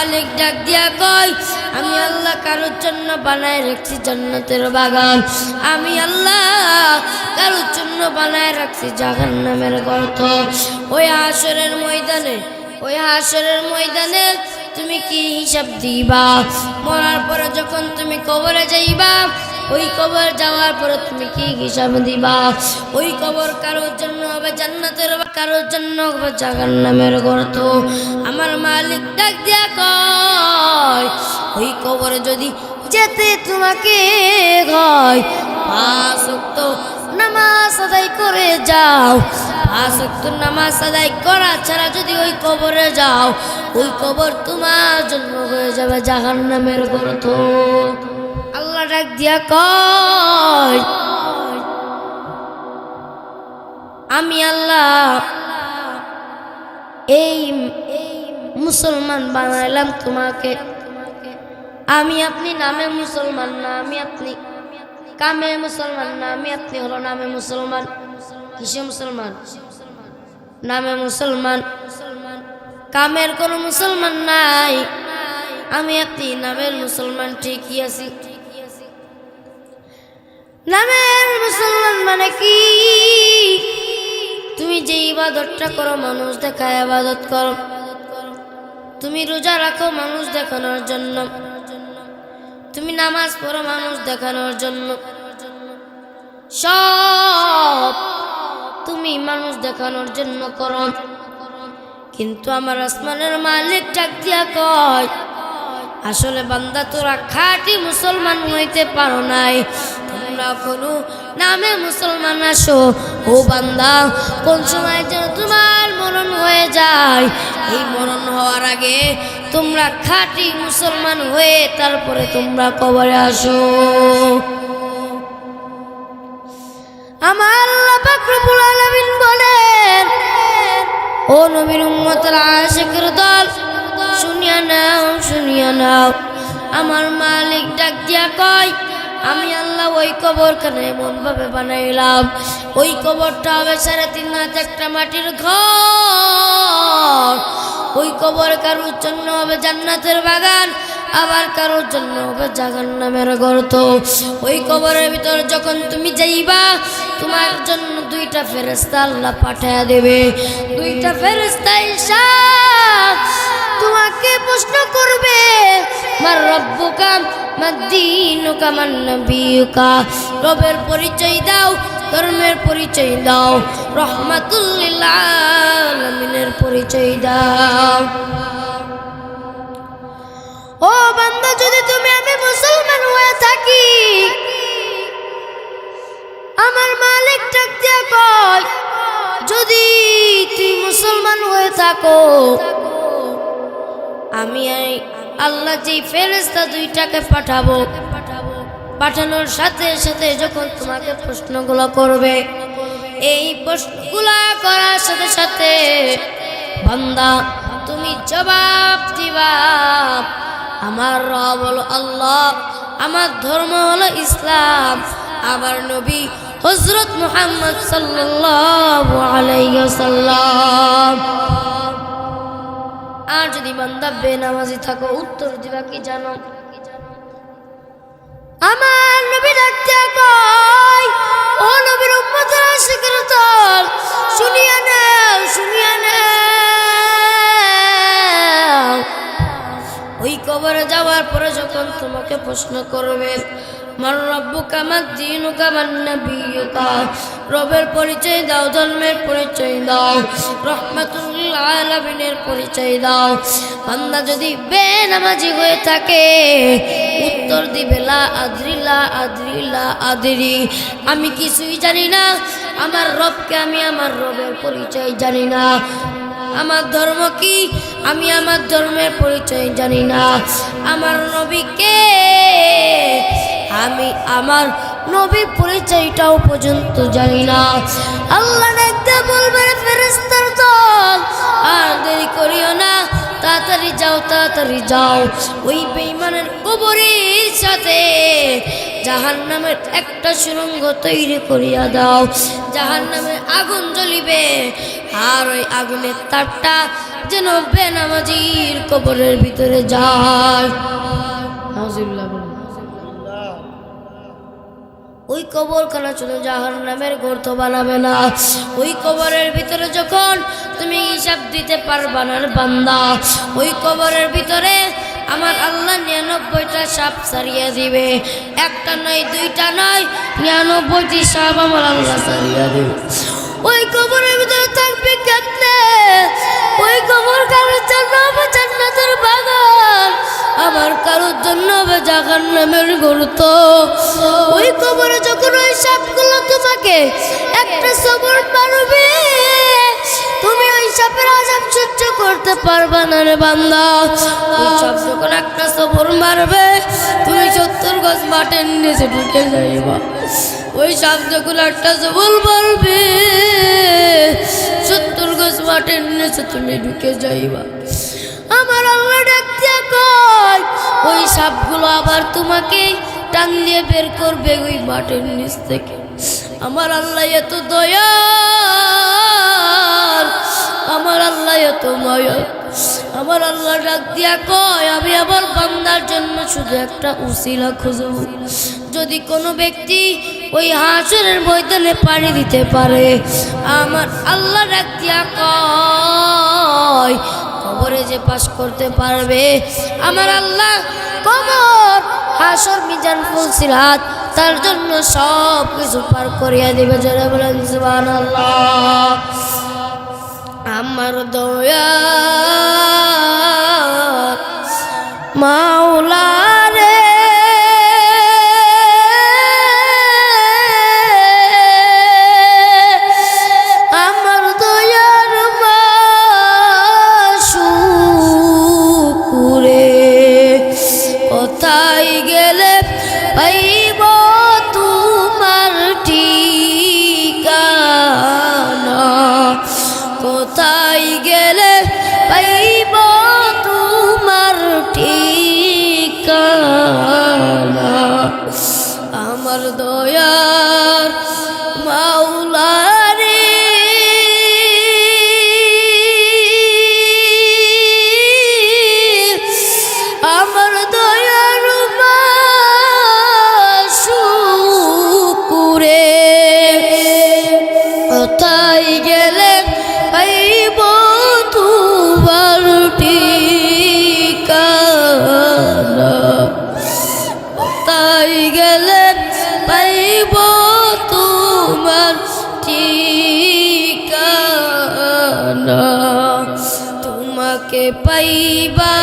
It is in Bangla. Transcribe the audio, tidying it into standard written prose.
মালিক ডাক দিয়া কয়, আমি আল্লাহ কারোর জন্য বানায় রাখছি জান্নাতের বাগান, আমি আল্লাহ কারোর জন্য বানায় রাখছি জাহান্নামের গর্ত। ওই হাশরের ময়দানে তুমি কি হিসাব দিবা? মরার পরে যখন তুমি কবরে যাইবা, ওই কবর যাওয়ার পরে তুমি কি হিসাব দিবা? ওই কবর কারোর জন্য হবে জান্নাতের, কারোর জন্য হবে জাহান্নামের গর্ত। আমার মালিক ডাক দিয়া কয়, ওই কবরে যদি যেতে তোমাকে হয়, 5 ওয়াক্ত নামাজ আদায় করে যাও। 5 ওয়াক্ত নামাজ আদায় করা ছাড়া যদি ওই কবরে যাও, ওই কবর তোমার জন্য হয়ে যাবে জাহান্নামের গর্ত। আল্লাহ ডাক দিয়া কয়, আমি আল্লাহ এই মুসলমান বানাইলাম তোমাকে। আমি আপনি নামে মুসলমান না, আমি আপনি কামে মুসলমান না, আমি আপনি হলো নামে মুসলমান। কিসে মুসলমান? নামে মুসলমান, কামের কোনো মুসলমান নাই। আমি আপনি নামের মুসলমান ঠিকই আছি। নামের মুসলমান মানে কি? তুমি যে ইবাদতটা করো মানুষ দেখায় ইবাদত করো, তুমি রোজা রাখো মানুষ দেখানোর জন্য, তুমি নামাজ পড়ো মানুষ দেখানোর জন্য, সব তুমি মানুষ দেখানোর জন্য করো। কিন্তু আমার আসমানের মালিক ডাক দিয়া কয়, আসলে বান্দা তোরা খাঁটি মুসলমান হইতে পারো নাই, তোমরা কোনো নামে মুসলমান আসো। ও বান্দা, কোন সময় যেন তোমার মরণ হয়ে যায়, এই মরণ হওয়ার আগে তোমরা খাঁটি মুসলমান হয়ে তারপরে তোমরা কবরে আসো। আমার আল্লাহ পাক রব্বুল আলামিন বলেন, ও নবীর উম্মতের আশিকের দল, শুনিয়া নাও, আমার মালিক ডাক দিয়া কয়, আমি আল্লাহ ওই কবরখানে এমন ভাবে বানাইলাম, ওই কবরটা হবে 3.5 হাত একটা মাটির ঘর। ওই কবর কারোর জন্য হবে জান্নাতের বাগান, আবার কারোর জন্য হবে জাহান্নামের গর্ত। ওই কবরের ভিতর যখন তুমি যাইবা, তোমার জন্য 2টা ফেরেশতা আল্লাহ পাঠায়া দেবে। 2টা ফেরেশতা এসে তোমাকে প্রশ্ন করবে, মার রব্বুকা মাদ দীনুকা মান নবিয়ুকা, রবের পরিচয় দাও, ধর্মের পরিচয় দাও, রহমাতুল লিল আলামিনের পরিচয় দাও। ও বান্দা, যদি তুমি আমি মুসলমান হয়ে থাকি, আমার মালিক ডাক দিয়া কয়, যদি তুই মুসলমান হয়ে থাকো, আমি আল্লাহ যে ফেরেশতা 2টাকে পাঠাবো, পাঠানোর সাথে সাথে যখন তোমাকে প্রশ্নগুলো করবে, এই প্রশ্নগুলো করার সাথে সাথে বান্দা তুমি জবাব দিবা, আমার রব হলো আল্লাহ, আমার ধর্ম হলো ইসলাম, আমার নবী হযরত মুহাম্মদ সাল্লাল্লাহু আলাইহি ওয়াসাল্লাম। আর যদি বান্দা বেনামাজি থাকো, উত্তর দিবা কি জানো? আমার নবী ডাকতে কয়, ও নবীর উম্মতের আশিকের দল, শুনিয়া নাও, ওই কবরে যাওয়ার পরে যখন তোমাকে প্রশ্ন করবে, মার রব্বুকা মাদ দীনুকা মান নবিয়ুকা, রবের পরিচয় দাও, ধর্মের পরিচয় দাও, রহমাতুল লিল আলামিনের পরিচয় দাও। বান্দা যদি বেনামাজি হয়ে থাকে, উত্তর দিবে লা আদরি, আমি কিছুই জানি না, আমার রবকে আমি আমার রবের পরিচয় জানি না, আমার ধর্ম কি আমি আমার ধর্মের পরিচয় জানি না, আমার নবীকে আমি আমার নবীর পরিচয়টাও পর্যন্ত জানি না। আল্লাহ ডাকতে বলবে, ফেরেশতার দল, আর দেরি করিও না, তাড়াতাড়ি যাও, ওই বেঈমানের কবরের সাথে জাহান্নামের একটা সুড়ঙ্গ তৈরি করিয়া দাও, জাহান্নামে আগুন জ্বলিবে, আর ওই আগুনের তাপটা যেন বেনামাজির কবরের ভিতরে যায়। নাউজুবিল্লাহ বলেন। ওই কবরখানা শুধু জাহান্নামের গর্ত বানাবে না, ওই কবরের ভিতরে যখন তুমি হিসাব দিতে পারবা না বান্দা, ওই কবরের ভিতরে আমার আল্লাহ 99টা সাপ সারিয়ে দিবে, একটা নয় দুইটা নয় 99টি সাপ আমার আল্লাহ সারিয়ে দিবে। ওই কবরের ভিতরে থাকবে কেমনে? ওই কবর কারোর জন্য হবে জান্নাতের বাগান, আমার কারোর জন্য হবে জাহান্নামের গর্ত। ওই কবরে যখন ওই সাপগুলো তোমাকে একটা সবর মারবে, তুমি ওই সাপের আযাব সহ্য করতে পারবা না রে বান্দা। ওই সাপ যখন একটা সবর মারবে, তুমি 70 গজ মাটির নিচে ঢুকে যাইবা। ওই সাপ যখন একটা সবর মারবে, 70 গজ মাটির নিচে তুমি ঢুকে যাইবা। আমার আল্লাহ ডাক দিয়া কয়, ওই সাপগুলো আবার তোমাকে টান দিয়ে বের করবে ওই মাটির নিচ থেকে। আমার আল্লাহ এত দয়ার, আমার আল্লাহ এত মায়া। আমার আল্লাহ ডাক দিয়া কয়, আমি আমার বান্দার জন্য শুধু একটা উসিলা খুঁজব। যদি কোনো ব্যক্তি ওই হাসরের ময়দানে পাড়ি দিতে পারে, আমার আল্লাহ ডাক দিয়া কয়, কবরে যে পাশ করতে পারবে, আমার আল্লাহ কবর হাসর মিজান ফুলসিরাত তার জন্য সব কিছু পার করিয়া দিবে। যারা বলেন সুবহানাল্লাহ। আমার দয়া মাওলা রে, আমার দয়ার মাসুকুরে, কোথায় গেলে পাইব তোমার ঠিকানা, কোথায় গেলে পাইব তোমার ঠিকানা। আমার দয়ার মাওলা রে, আমার দয়ার মাসুকুরে, কোথায় গেলে পাইব তোমার ঠিকানা, কোথায় গেলে পাইব তোমার ঠিকানা। তোমাকে পাইবা